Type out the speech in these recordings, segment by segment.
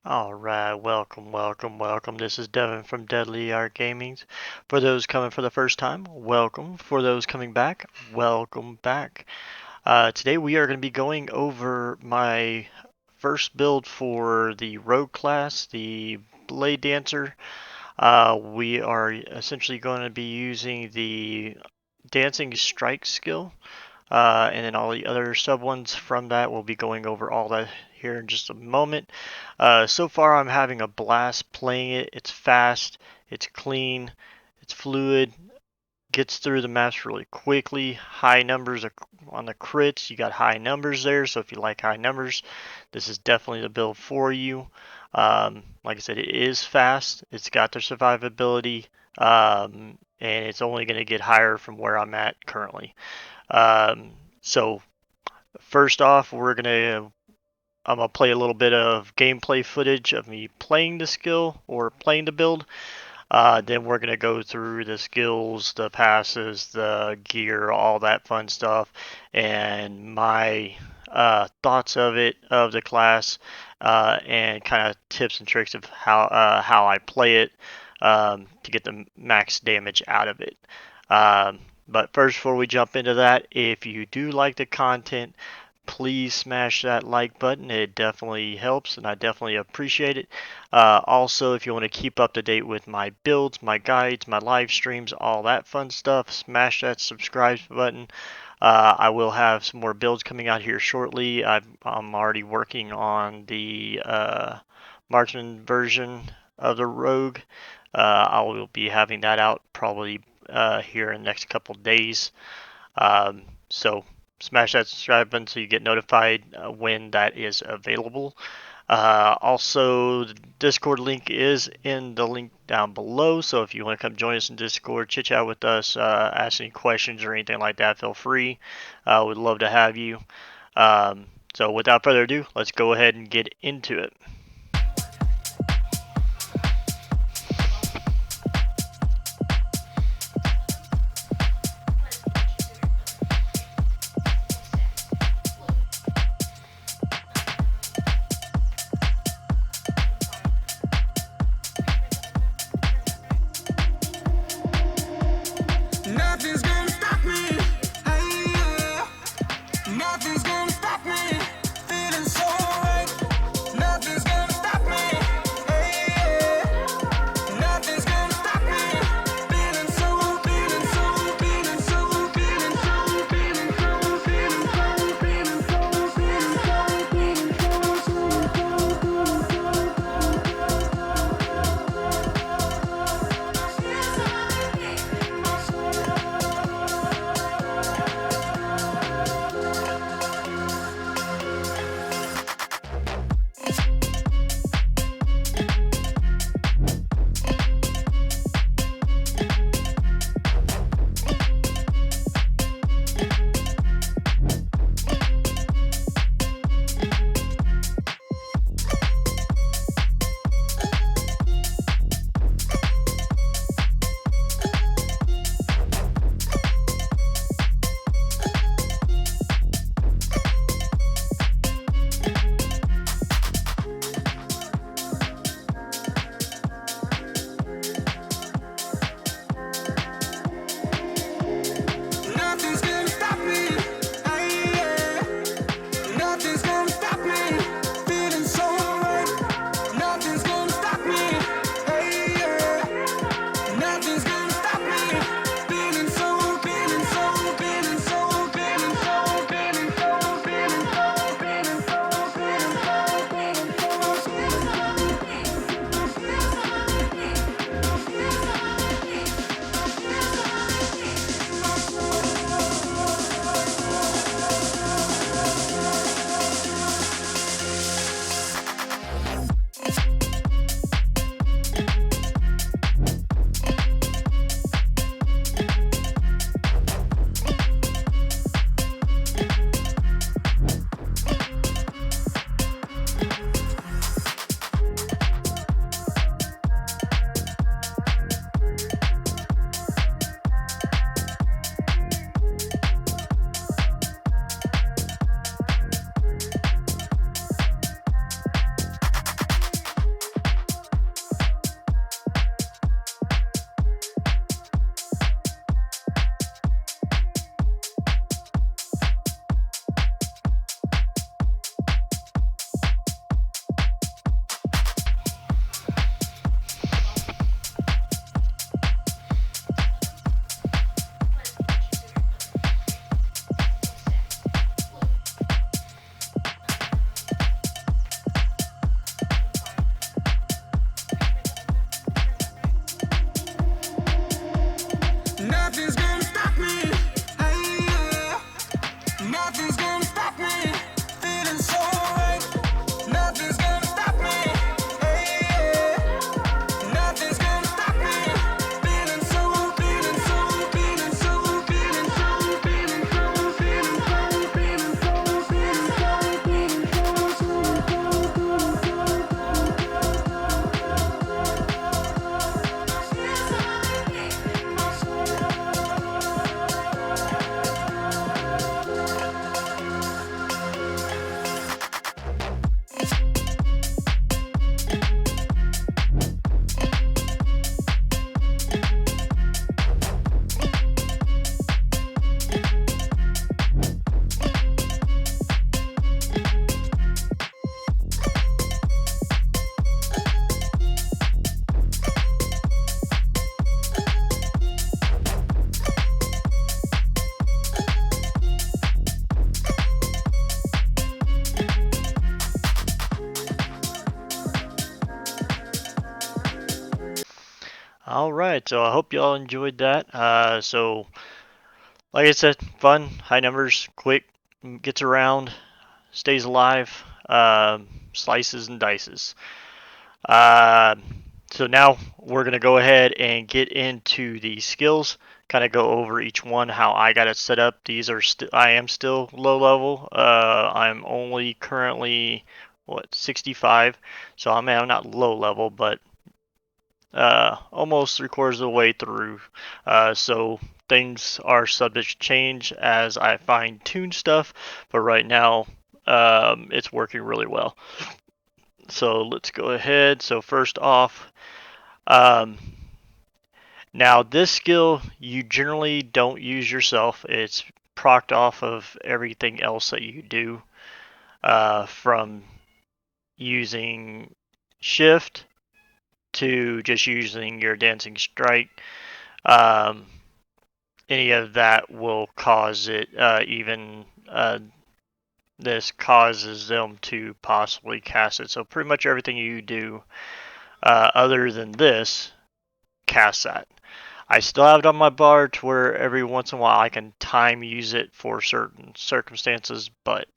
Alright, welcome. This is Devin from Deadly Art Gaming. For those coming for the first time, welcome. For those coming back, welcome back. Today we are going to be going over my first build for the Rogue class, the Bladedancer. We are essentially going to be using the Dancing Strike skill. And then all the other sub ones from that, we'll be going over all that here in just a moment. So far I'm having a blast playing it. It's fast, it's clean, it's fluid, gets through the maps really quickly. High numbers on the crits, you got high numbers there, so if you like high numbers, this is definitely the build for you. Like I said, it is fast, it's got the survivability, and it's only going to get higher from where I'm at currently. So first off, I'm gonna play a little bit of gameplay footage of me playing the skill or playing the build. Then we're gonna go through the skills, the passes, the gear, all that fun stuff, and my thoughts of it, of the class, and kind of tips and tricks of how I play it to get the max damage out of it. But first, before we jump into that, if you do like the content, please smash that like button. It definitely helps, and I definitely appreciate it. Also, if you want to keep up to date with my builds, my guides, my live streams, all that fun stuff, smash that subscribe button. I will have some more builds coming out here shortly. I'm already working on the marksman version of the Rogue. I will be having that out probably here in the next couple days. So smash that subscribe button so you get notified when that is available. Also, the Discord link is in the link down below, so if you want to come join us in Discord, chit chat with us, ask any questions or anything like that, feel free. We'd love to have you. So without further ado, let's go ahead and get into it. Nothing's gonna stop me. Hey, yeah. Nothing's gonna stop me. Feeling so right. Nothing's gonna right, so I hope y'all enjoyed that. Like I said, fun, high numbers, quick, gets around, stays alive, slices and dices. Uh, so now we're gonna go ahead and get into the skills. Kind of go over each one, how I got it set up. I am still low level. I'm only currently 65, so I'm not low level, but almost 3/4 of the way through. So things are subject to change as I fine tune stuff, but right now it's working really well. So let's go ahead. So first off, um, now this skill you generally don't use yourself. It's procced off of everything else that you do, from using shift to just using your dancing strike. Um, any of that will cause it, even this causes them to possibly cast it. So pretty much everything you do, other than this, cast that. I still have it on my bar to where every once in a while I can time use it for certain circumstances, but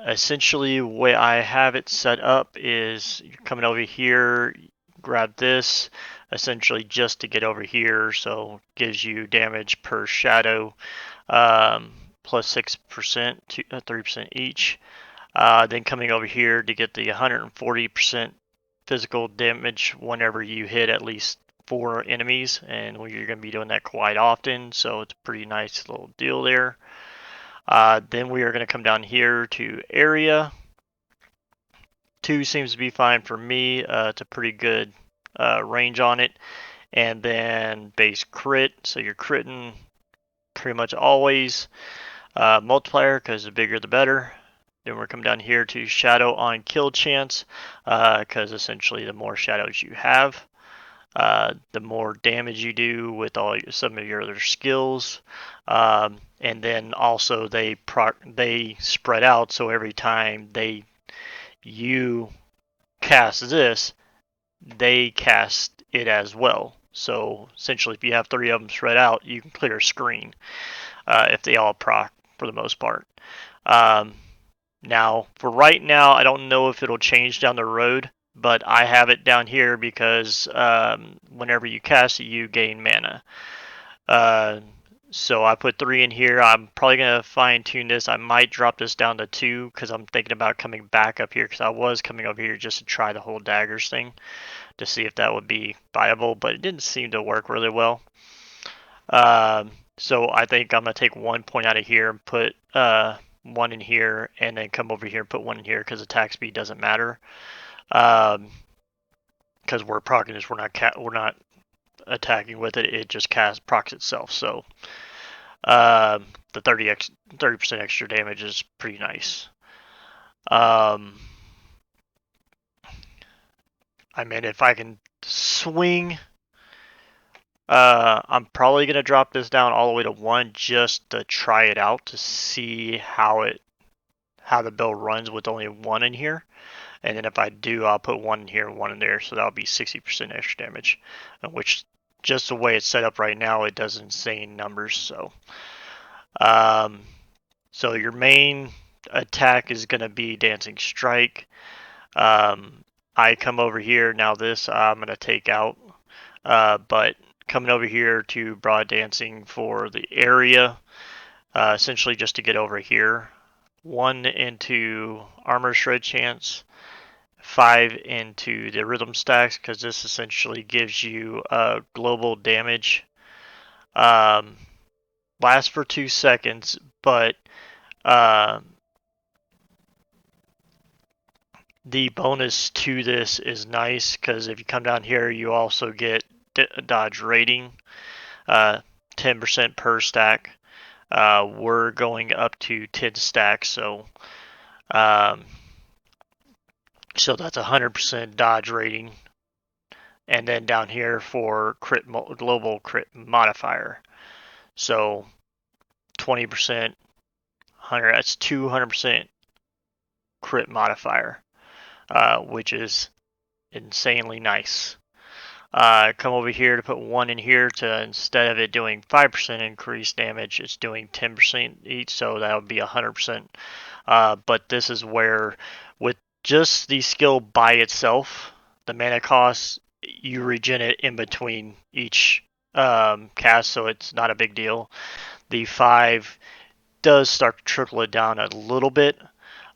essentially the way I have it set up is you're coming over here, grab this, essentially just to get over here, so gives you damage per shadow, plus 6% to 3% each. Then coming over here to get the 140% physical damage whenever you hit at least 4 enemies, and you're going to be doing that quite often, so it's a pretty nice little deal there. Then we are going to come down here to area. 2 seems to be fine for me. It's a pretty good range on it. And then base crit, so you're critting pretty much always. Multiplier, because the bigger the better. Then we're coming down here to shadow on kill chance, because essentially the more shadows you have, the more damage you do with some of your other skills. And then also they spread out, so every time you cast this, they cast it as well. So essentially, if you have 3 of them spread out, you can clear a screen, if they all proc for the most part. Um, Now, for right now, I don't know if it'll change down the road, but I have it down here because whenever you cast it, you gain mana. Uh, so I put 3 in here. I'm probably going to fine tune this. I might drop this down to 2 because I'm thinking about coming back up here, because I was coming over here just to try the whole daggers thing to see if that would be viable, but it didn't seem to work really well. So I think I'm going to take 1 point out of here and put 1 in here, and then come over here and put 1 in here because attack speed doesn't matter. Because we're proccing this, we're not attacking with it. It just procs itself. So the 30% extra damage is pretty nice. I mean, if I can swing, I'm probably gonna drop this down all the way to 1 just to try it out to see how the build runs with only 1 in here. And then if I do, I'll put 1 in here and 1 in there, so that'll be 60% extra damage. Which, just the way it's set up right now, it does insane numbers. So your main attack is gonna be Dancing Strike. I come over here now. This I'm gonna take out, but coming over here to Broad Dancing for the area, essentially just to get over here. 1 into Armor Shred Chance, 5 into the Rhythm Stacks, because this essentially gives you global damage. Lasts for 2 seconds, but the bonus to this is nice, because if you come down here, you also get dodge rating, 10% per stack. We're going up to 10 stacks, so that's 100% dodge rating. And then down here for global crit modifier, so 20%, 100. That's 200% crit modifier, which is insanely nice. Come over here to put 1 in here to, instead of it doing 5% increased damage, it's doing 10% each, so that would be 100%. But this is where, with just the skill by itself, the mana cost, you regen it in between each cast, so it's not a big deal. The 5 does start to trickle it down a little bit,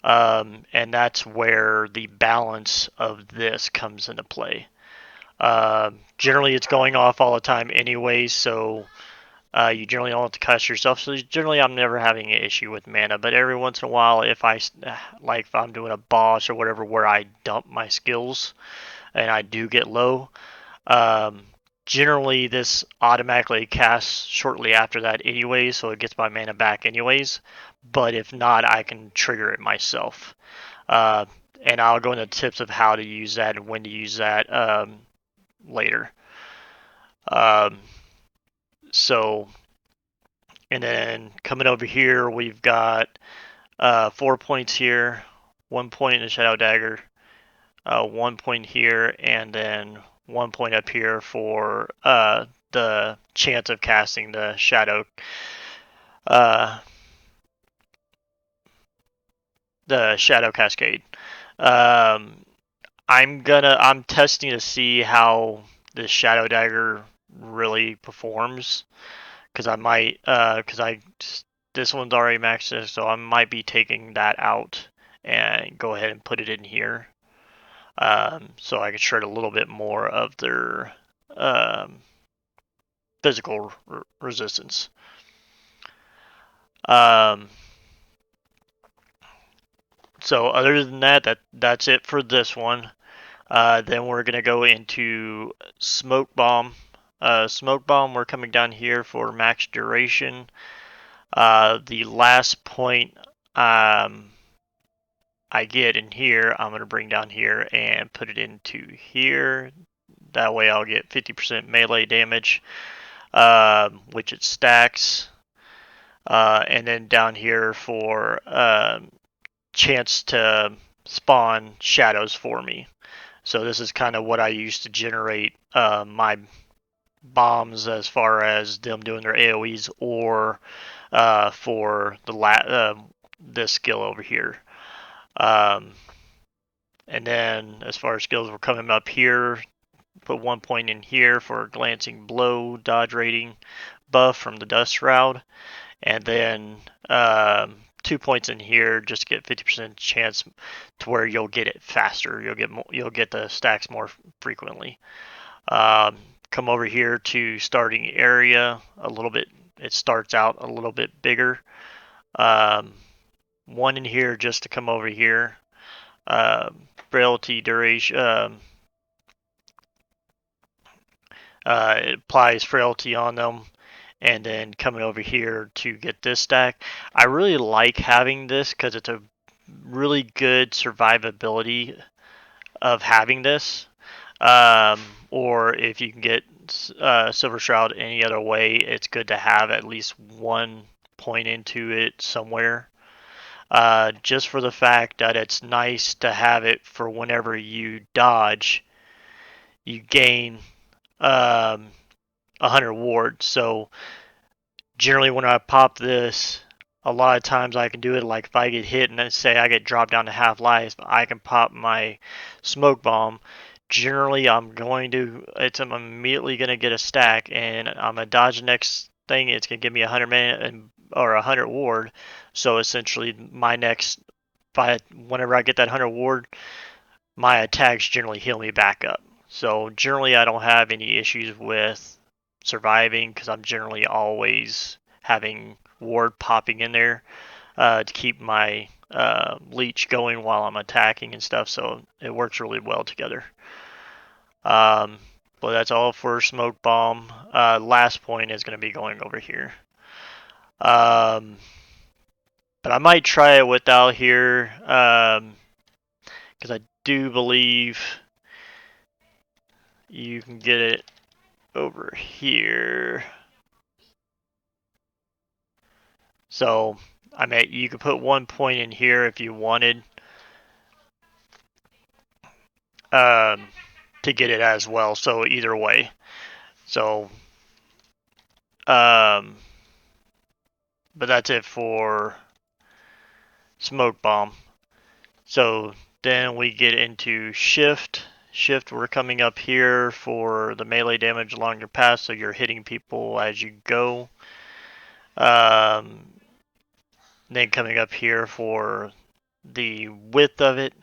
and that's where the balance of this comes into play. Generally, it's going off all the time anyway, so you generally don't have to cast yourself. So generally, I'm never having an issue with mana. But every once in a while, if I'm doing a boss or whatever where I dump my skills and I do get low, um, generally this automatically casts shortly after that anyway, so it gets my mana back anyways. But if not, I can trigger it myself. Uh, and I'll go into tips of how to use that and when to use that later. Um, so, and then coming over here, we've got 4 points here, 1 point in the Shadow Dagger, 1 point here, and then 1 point up here for the chance of casting the uh, Shadow Cascade. Um, I'm testing to see how the Shadow Dagger really performs, because I might because I this one's already maxed, so I might be taking that out and go ahead and put it in here, so I can shred a little bit more of their um, physical resistance. Um, so other than that's it for this one. Then we're gonna go into smoke bomb. Smoke bomb. We're coming down here for max duration. The last point I get in here, I'm going to bring down here and put it into here. That way I'll get 50% melee damage, which it stacks. And then down here for chance to spawn shadows for me. So this is kind of what I use to generate my bombs, as far as them doing their AoEs, or for this skill over here. And then as far as skills, we're coming up here. Put 1 point in here for glancing blow, dodge rating buff from the dust shroud, and then 2 points in here just to get 50% chance to where you'll get it faster. You'll get the stacks more frequently. Come over here to starting area a little bit. It starts out a little bit bigger. 1 in here just to come over here. Frailty duration. It applies frailty on them, and then coming over here to get this stack. I really like having this because it's a really good survivability of having this. Or if you can get Silver Shroud any other way, it's good to have at least 1 point into it somewhere. Just for the fact that it's nice to have it for whenever you dodge, you gain 100 ward. So generally, when I pop this, a lot of times I can do it like if I get hit and then say I get dropped down to half life, I can pop my smoke bomb. Generally, I'm immediately gonna get a stack, and I'm gonna dodge the next thing. It's gonna give me 100 mana or 100 ward. So essentially, whenever I get that 100 ward, my attacks generally heal me back up. So generally, I don't have any issues with surviving because I'm generally always having ward popping in there to keep my leech going while I'm attacking and stuff. So it works really well together. But that's all for smoke bomb. Last point is going to be going over here. But I might try it without here because I do believe you can get it over here. So you could put 1 point in here if you wanted. Um, to get it as well. So either way. So, but that's it for smoke bomb. So then we get into shift. Shift, we're coming up here for the melee damage along your path, so you're hitting people as you go. Um, then coming up here for the width of it.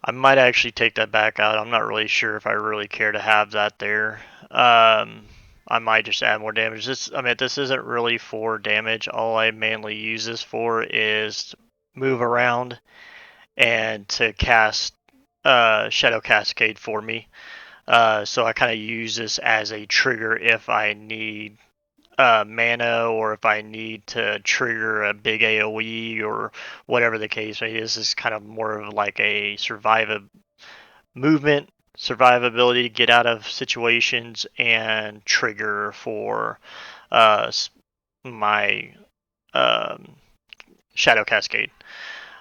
I might actually take that back out. I'm not really sure if I really care to have that there. I might just add more damage. This isn't really for damage. All I mainly use this for is move around and to cast Shadow Cascade for me. So I kind of use this as a trigger if I need mana or if I need to trigger a big AoE or whatever the case may be. This is kind of more of like a survivability to get out of situations and trigger for uh, my um, Shadow Cascade.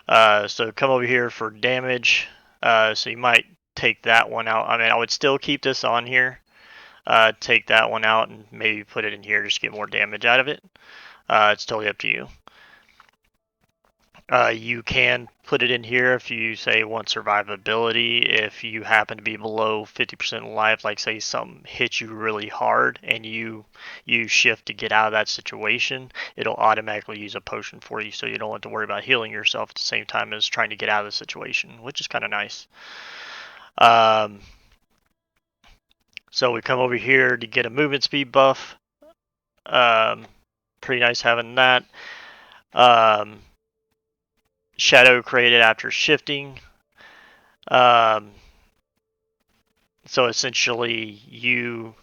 So come over here for damage. So you might take that one out. I would still keep this on here. Take that one out and maybe put it in here just to get more damage out of it. It's totally up to you. You can put it in here if you say want survivability. If you happen to be below 50% life, like say something hits you really hard and you shift to get out of that situation, it'll automatically use a potion for you, so you don't have to worry about healing yourself at the same time as trying to get out of the situation, which is kind of nice. So we come over here to get a movement speed buff. Pretty nice having that. Shadow created after shifting. So essentially, you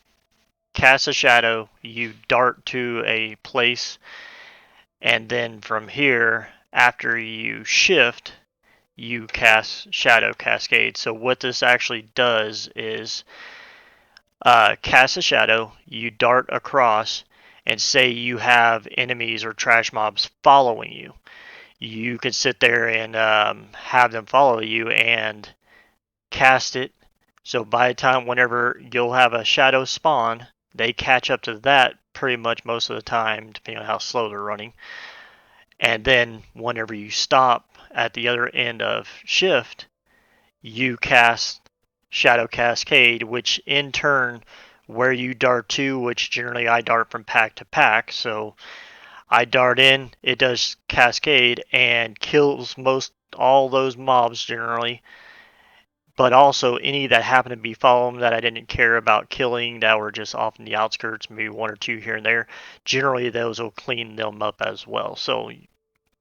cast a shadow, you dart to a place, and then from here, after you shift, you cast Shadow Cascade. So what this actually does is cast a shadow, you dart across, and say you have enemies or trash mobs following you. You can sit there and have them follow you and cast it. So by the time whenever you'll have a shadow spawn, they catch up to that pretty much most of the time, depending on how slow they're running. And then whenever you stop at the other end of shift, you cast Shadow Cascade, which in turn, where you dart to, which generally I dart from pack to pack, so I dart in, it does Cascade and kills most all those mobs generally, but also any that happen to be following that I didn't care about killing that were just off in the outskirts, maybe one or two here and there. Generally, those will clean them up as well. So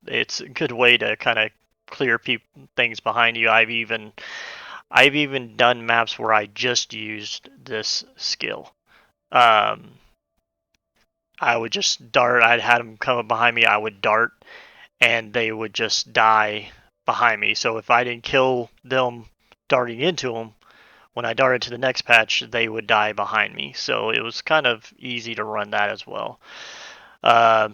it's a good way to kind of clear things behind you. I've even done maps where I just used this skill. Um, I would just dart. I'd had them come up behind me. I would dart, and they would just die behind me. So if I didn't kill them darting into them, when I darted to the next patch, they would die behind me. So it was kind of easy to run that as well. Uh,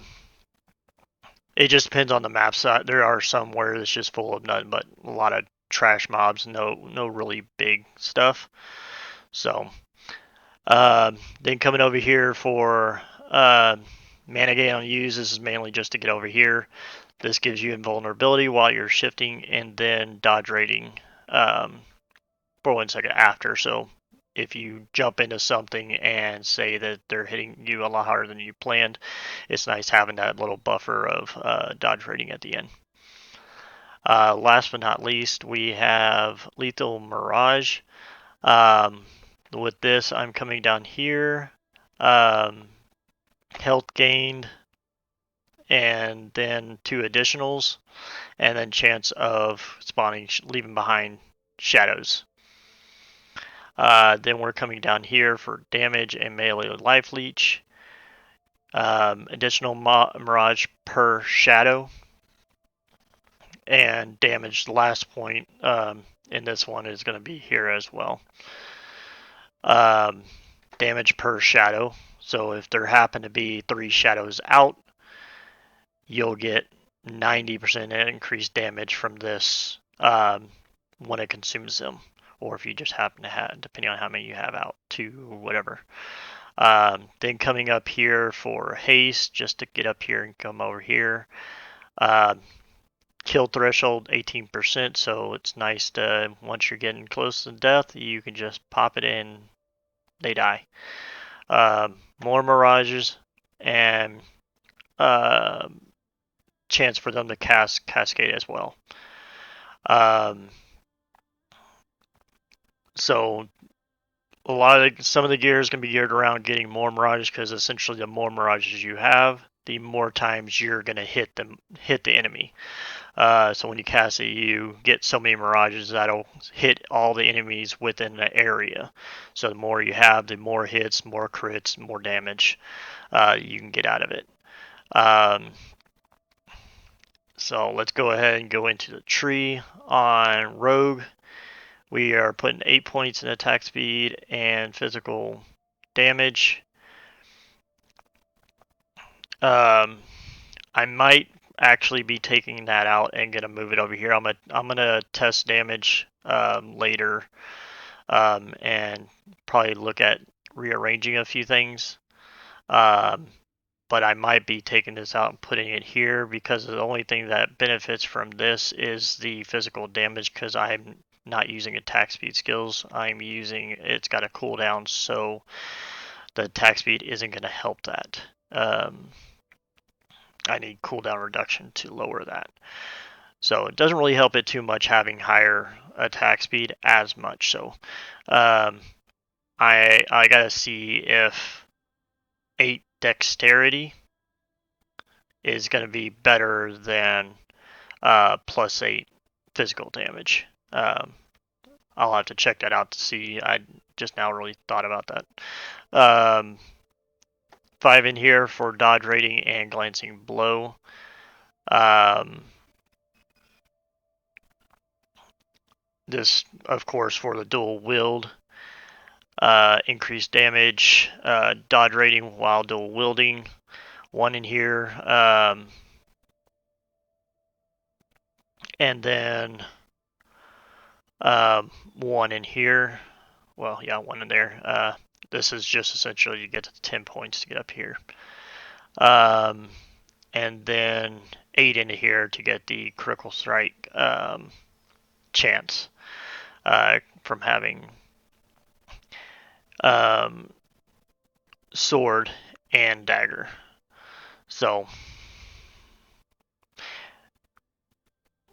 it just depends on the maps. There are some where it's just full of nothing but a lot of trash mobs, no really big stuff. So then coming over here for mana gain on use, this is mainly just to get over here. This gives you invulnerability while you're shifting, and then dodge rating for 1 second after. So if you jump into something and say that they're hitting you a lot harder than you planned, it's nice having that little buffer of dodge rating at the end. Last but not least, we have Lethal Mirage. With this, I'm coming down here. Health gained, and then 2 additionals, and then chance of spawning, leaving behind shadows. Then we're coming down here for damage and melee life leech. Additional mirage per shadow. And damage, the last point in this one is going to be here as well. Damage per shadow. So if there happen to be 3 shadows out, you'll get 90% increased damage from this when it consumes them. or if you just happen to have, depending on how many you have out, 2 or whatever. Then coming up here for haste, just to get up here and come over here. Kill threshold 18%, so it's nice to, once you're getting close to death, you can just pop it in, they die. More mirages, and chance for them to cascade as well. So some of the gear is going to be geared around getting more mirages, because essentially the more mirages you have, the more times you're going to hit the enemy. So when you cast it, you get so many mirages that'll hit all the enemies within the area. So the more you have, the more hits, more crits, more damage you can get out of it. So let's go ahead and go into the tree on Rogue. We are putting 8 points in attack speed and physical damage. I might actually be taking that out and gonna move it over here. I'm gonna test damage later, and probably look at rearranging a few things. But I might be taking this out and putting it here, because the only thing that benefits from this is the physical damage, because I'm not using attack speed skills. It's got a cooldown, so the attack speed isn't going to help that. I need cooldown reduction to lower that. So it doesn't really help it too much having higher attack speed as much. So I gotta see if 8 dexterity is going to be better than +8 physical damage. I'll have to check that out to see. I just now really thought about that. 5 in here for dodge rating and glancing blow. This, of course, for the dual wield. Increased damage, dodge rating while dual wielding. 1 in here. And then 1 in here. Well, yeah, 1 in there. This is just essentially you get to 10 points to get up here. And then 8 into here to get the critical strike chance from having sword and dagger. So,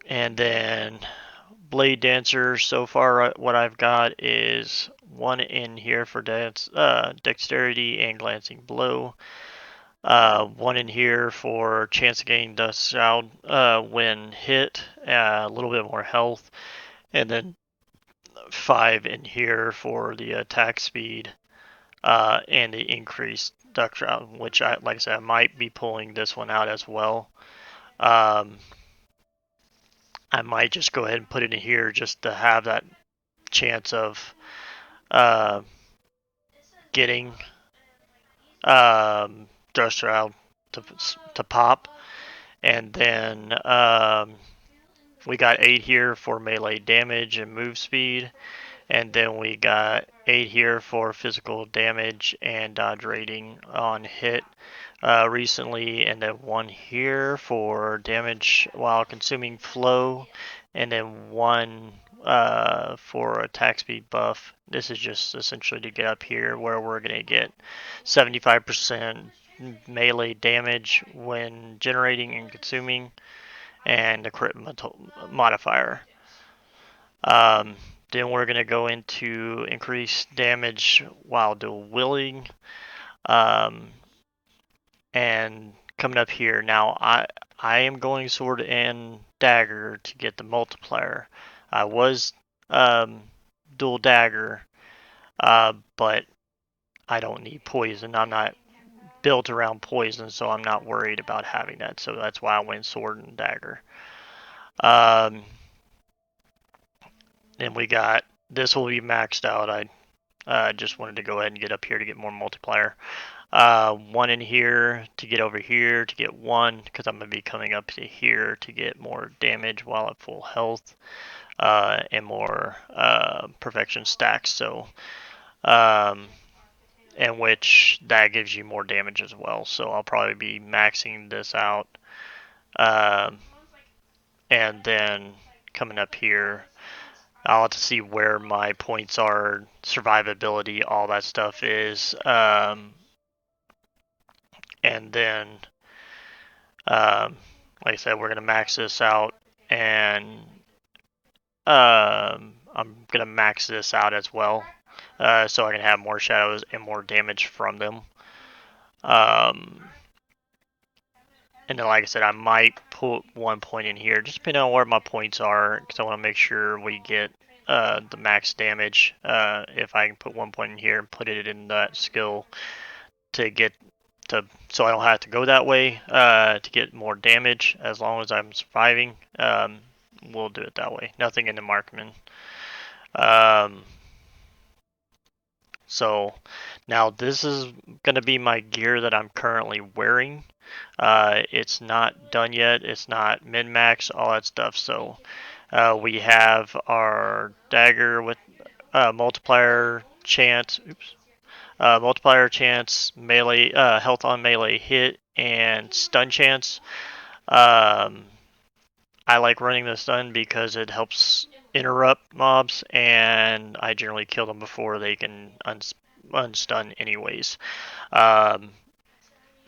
and then Bladedancer, so far what I've got is 1 in here for dexterity and glancing blow. 1 in here for chance of getting dust shroud when hit, a little bit more health, and then 5 in here for the attack speed and the increased duck shroud, which like I said, I might be pulling this one out as well. I might just go ahead and put it in here just to have that chance of getting dust shroud to pop, and then we got 8 here for melee damage and move speed, and then we got 8 here for physical damage and dodge rating on hit recently, and then 1 here for damage while consuming flow, and then 1 for attack speed buff. This is just essentially to get up here where we're going to get 75% melee damage when generating and consuming, and the crit modifier. Then we're going to go into increased damage while dual wielding. And coming up here, now I am going sword and dagger to get the multiplier. I was dual dagger, but I don't need poison. I'm not built around poison, so I'm not worried about having that. So that's why I went sword and dagger. Then we got, this will be maxed out. I just wanted to go ahead and get up here to get more multiplier. 1 in here to get over here to get 1, because I'm going to be coming up to here to get more damage while at full health. and more perfection stacks. So, um, in which that gives you more damage as well. So I'll probably be maxing this out, um, and then coming up here, I'll have to see where my points are, survivability, all that stuff is, and then, um, like I said, we're gonna max this out, and I'm gonna max this out as well, so I can have more shadows and more damage from them. Um, and then, like I said, I might put 1 point in here, just depending on where my points are, because I want to make sure we get the max damage. If I can put 1 point in here and put it in that skill to get to, so I don't have to go that way to get more damage. As long as I'm surviving, we'll do it that way. Nothing in the markman. Um, so now this is going to be my gear that I'm currently wearing. It's not done yet. It's not min-max, all that stuff. So we have our dagger with multiplier chance. Oops. Multiplier chance, melee, health on melee hit, and stun chance. Um, I like running the stun because it helps interrupt mobs, and I generally kill them before they can unstun anyways. Um,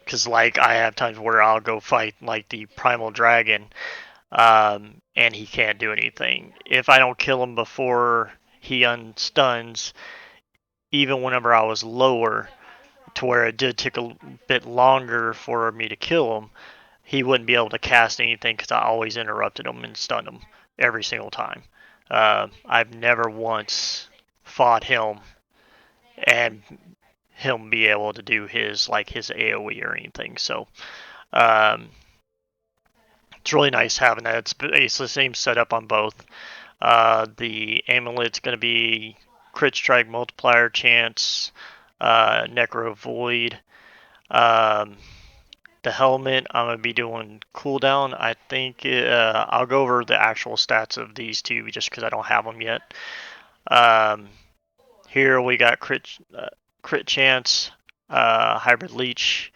because like I have times where I'll go fight like the primal dragon, and he can't do anything. If I don't kill him before he unstuns, even whenever I was lower, to where it did take a bit longer for me to kill him, he wouldn't be able to cast anything because I always interrupted him and stunned him every single time. I've never once fought him and him be able to do his AOE or anything. So um, it's really nice having that. It's the same setup on both. The amulet's going to be crit strike multiplier chance, necro void. Um, the helmet, I'm going to be doing cooldown. I think I'll go over the actual stats of these two just because I don't have them yet. Um, here we got crit chance, hybrid leech,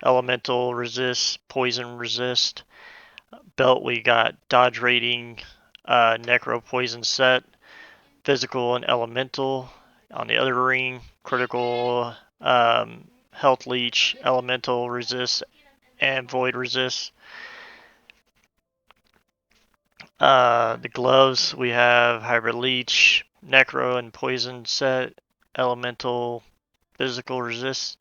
elemental resist, poison resist. Belt we got dodge rating, necro poison set, physical and elemental. On the other ring, critical, health leech, elemental resist, and void resist. The gloves we have hybrid leech, necro, and poison set, elemental, physical resist,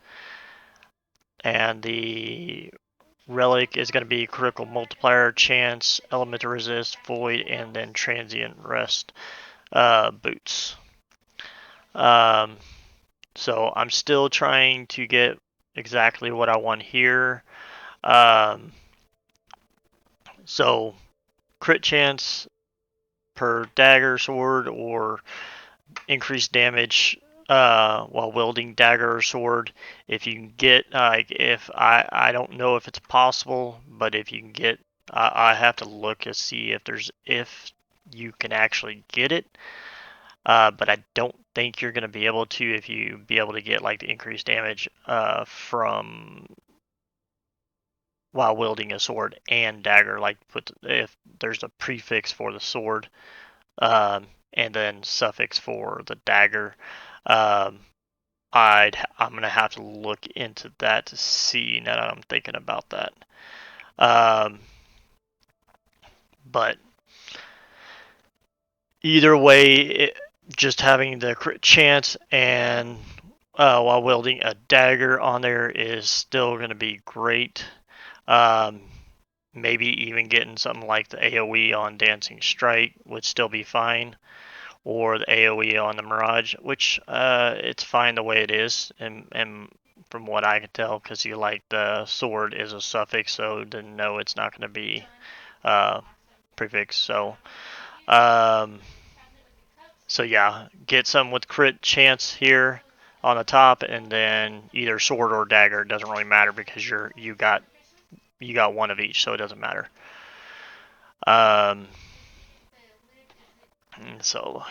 and the relic is going to be critical multiplier, chance, elemental resist, void, and then transient rest boots. Um, so I'm still trying to get exactly what I want here. Um, so crit chance per dagger sword or increased damage while wielding dagger or sword. If you can get if I don't know if it's possible, but if you can get, I have to look to see if you can actually get it. But I don't think you're going to be able to if you be able to get like the increased damage from while wielding a sword and dagger. Like put if there's a prefix for the sword, and then suffix for the dagger. Um, I'm gonna have to look into that to see now that I'm thinking about that. Um, but either way, just having the crit chance and while wielding a dagger on there is still gonna be great. Um, maybe even getting something like the AOE on Dancing Strike would still be fine, or the AOE on the Mirage, which it's fine the way it is, and from what I can tell, because you like the sword is a suffix, so then no, it's not going to be uh, prefix. Um, so yeah, get some with crit chance here on the top, and then either sword or dagger. It doesn't really matter because you got one of each, so it doesn't matter. Um, So,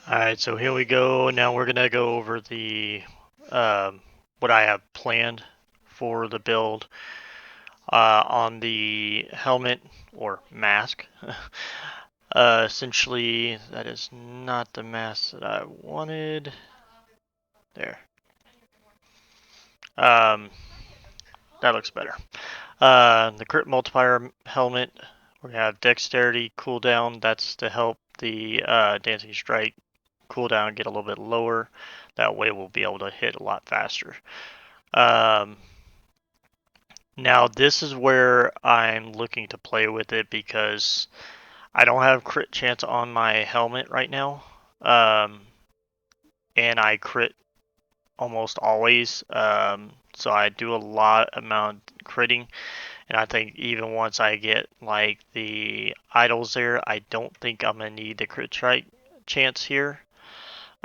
alright, so here we go. Now we're gonna go over the what I have planned for the build on the helmet or mask. Essentially, that is not the mask that I wanted. There. Um, that looks better. The crit multiplier helmet. We're gonna have dexterity cooldown. That's to help the dancing strike cooldown get a little bit lower. That way we'll be able to hit a lot faster. Um, Now this is where I'm looking to play with it because I don't have crit chance on my helmet right now. And I crit almost always. So I do a lot amount critting, and I think even once I get like the idols there, I don't think I'm gonna need the crit strike chance here.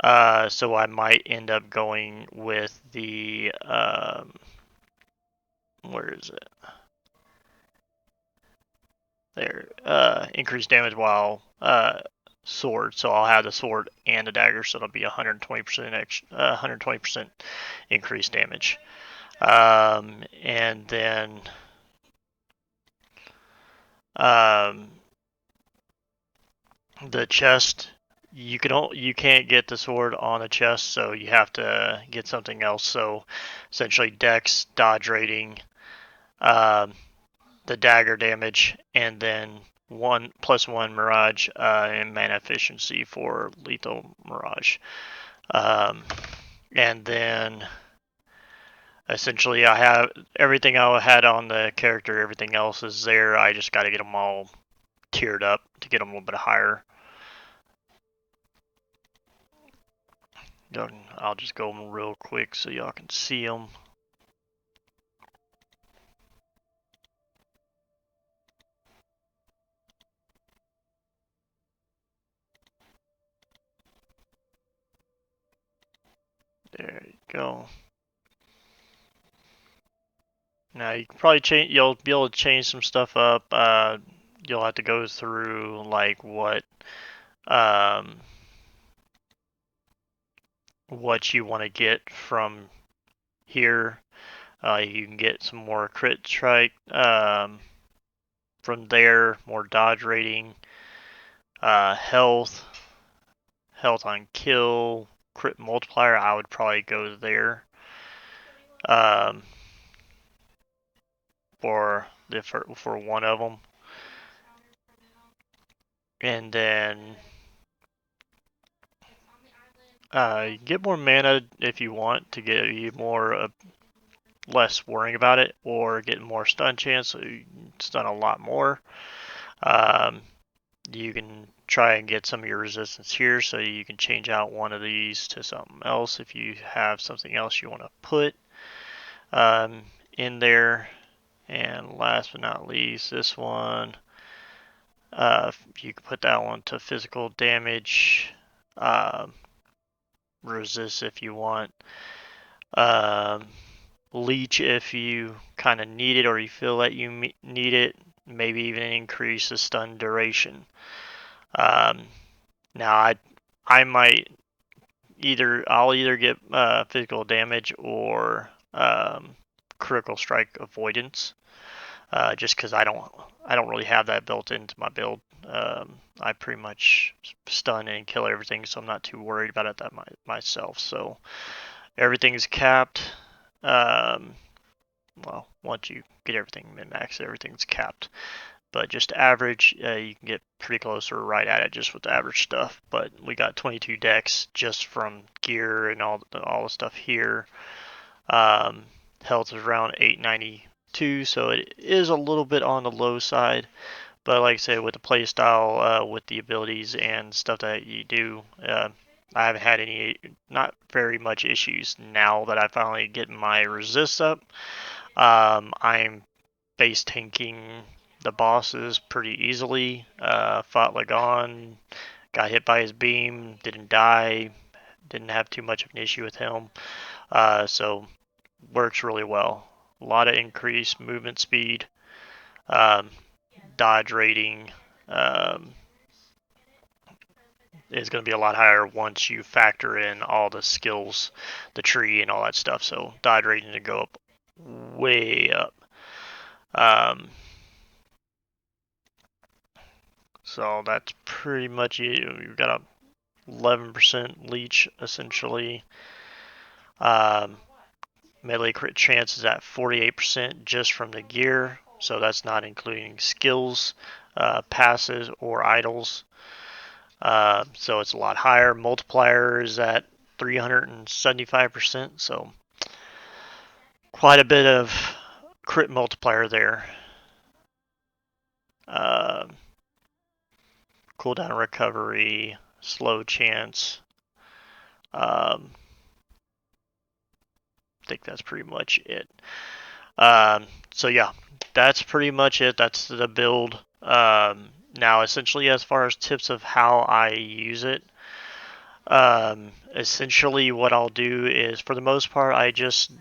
So I might end up going with the where is it? There, increased damage while sword. So I'll have the sword and the dagger, so it'll be 120% 120% increased damage. And then um, the chest, you can't get the sword on a chest, so you have to get something else. So essentially, dex, dodge rating, um, the dagger damage, and then +1 mirage and mana efficiency for lethal mirage. Um, and then essentially, I have everything I had on the character. Everything else is there. I just got to get them all tiered up to get them a little bit higher. I'll just go real quick so y'all can see them. There you go. Now you can probably change. You'll be able to change some stuff up. You'll have to go through like um, what you want to get from here. You can get some more crit strike from there, more dodge rating, health, health on kill, crit multiplier. I would probably go there um, for one of them, and then you get more mana if you want to get you more less worrying about it, or get more stun chance, so you stun a lot more. Um, you can try and get some of your resistance here, so you can change out one of these to something else if you have something else you want to put um, in there. And last but not least, this one, you can put that one to physical damage, um, resist if you want, um, leech if you kind of need it or you feel that you need it, maybe even increase the stun duration. Um, Now I might I'll either get physical damage or critical strike avoidance, just because I don't really have that built into my build. I pretty much stun and kill everything, so I'm not too worried about it myself. So everything's capped. Um, well, once you get everything min max, everything's capped. But just average, you can get pretty close or right at it just with the average stuff. But we got 22 decks just from gear and all the stuff here. Um, Health is around 892, so it is a little bit on the low side. But like I said, with the playstyle, with the abilities and stuff that you do, I haven't had not very much issues now that I finally get my resist up. I'm base tanking the bosses pretty easily. Fought Lagon, got hit by his beam, didn't die, didn't have too much of an issue with him. So works really well. A lot of increased movement speed, um, dodge rating, um, is going to be a lot higher once you factor in all the skills, the tree, and all that stuff. So dodge rating to go up way up. Um, so that's pretty much it. You've got a 11% leech essentially. Um, Melee crit chance is at 48% just from the gear, so that's not including skills, passes, or idols. So it's a lot higher. Multiplier is at 375%, so quite a bit of crit multiplier there. Uh, Cooldown recovery, slow chance. I think that's pretty much it. So yeah, that's pretty much it. That's the build. Now, essentially, as far as tips of how I use it, essentially what I'll do is, for the most part, I just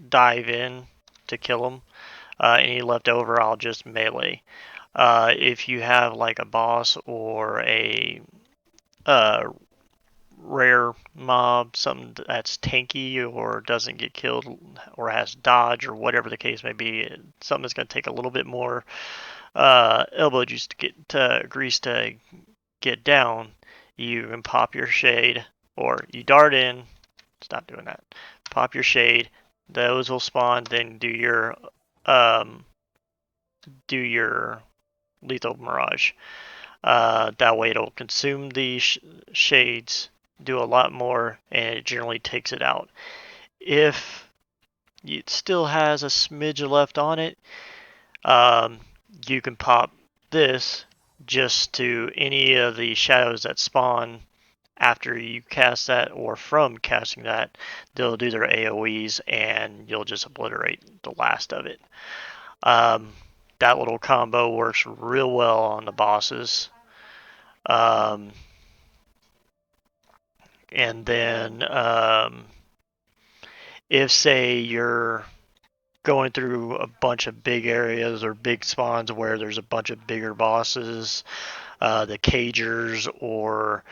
dive in to kill them. Any left over, I'll just melee. If you have like a boss or a uh, rare mob, something that's tanky or doesn't get killed or has dodge or whatever the case may be, something that's going to take a little bit more elbow juice to get grease to get down, you can pop your shade or you dart in. Stop doing that. Pop your shade. Those will spawn. Then um, do your lethal mirage. That way it'll consume the shades, do a lot more, and it generally takes it out. If it still has a smidge left on it, um, you can pop this just to any of the shadows that spawn after you cast that or from casting that. They'll do their AoEs and you'll just obliterate the last of it. Um, that little combo works real well on the bosses. Um, and then if, say, you're going through a bunch of big areas or big spawns where there's a bunch of bigger bosses, the cagers or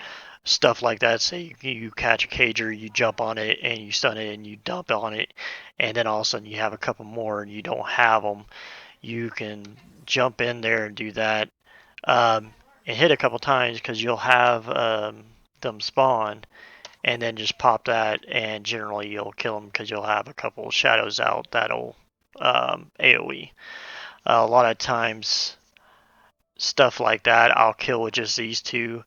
stuff like that. Say you catch a cager, you jump on it and you stun it and you dump on it, and then all of a sudden you have a couple more and you don't have them. You can jump in there and do that, um, and hit a couple times because you'll have them spawn, and then just pop that, and generally you'll kill them because you'll have a couple shadows out that'll AOE. A lot of times, stuff like that, I'll kill with just these two,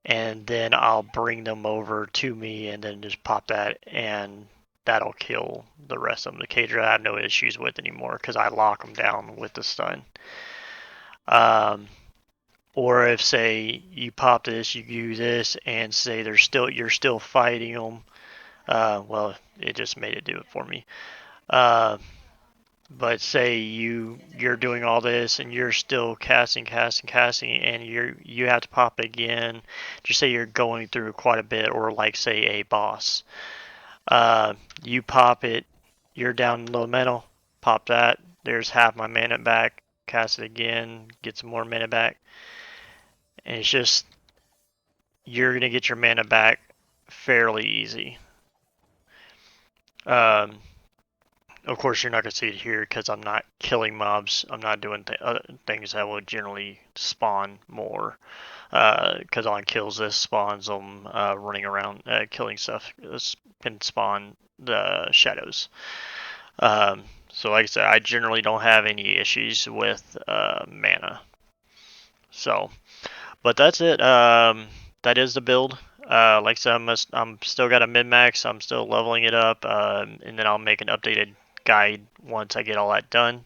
and then I'll bring them over to me, and then just pop that, and that'll kill the rest of them. The cager I have no issues with anymore because I lock them down with the stun. Um, or if, say, you pop this, you do this, and say you're still fighting them. Well, it just made it do it for me. Uh, but say you're doing all this and you're still casting, and you have to pop again. Just say you're going through quite a bit, or like say a boss. You pop it, you're down low mental, pop that. There's half my mana back. Cast it again, get some more mana back, and it's just you're gonna get your mana back fairly easy. Um, Of course, you're not going to see it here because I'm not killing mobs. I'm not doing other things that will generally spawn more. Because on kills, this spawns them running around killing stuff. This can spawn the shadows. So, like I said, I generally don't have any issues with mana. So, but that's it. That is the build. Like I said, I'm still got a min max. I'm still leveling it up, and then I'll make an updated guide once I get all that done.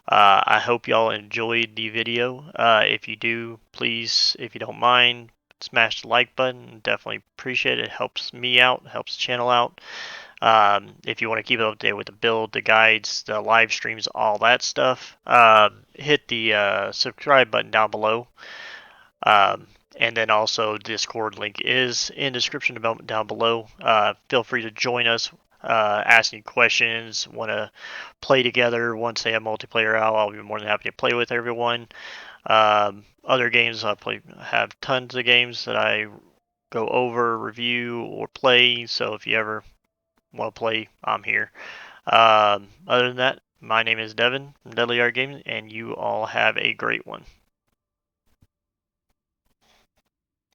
I hope y'all enjoyed the video. If you do, please, if you don't mind, smash the like button. Definitely appreciate it. It helps me out, helps the channel out. If you want to keep it updated with the build, the guides, the live streams, all that stuff, hit the subscribe button down below. Um, and then also Discord link is in description down below. Feel free to join us, ask any questions, want to play together. Once they have multiplayer out, I'll be more than happy to play with everyone. Other games I play have tons of games that I go over, review, or play. So if you ever want to play, I'm here. Other than that, my name is Devin from Deadly Art Gaming, and you all have a great one.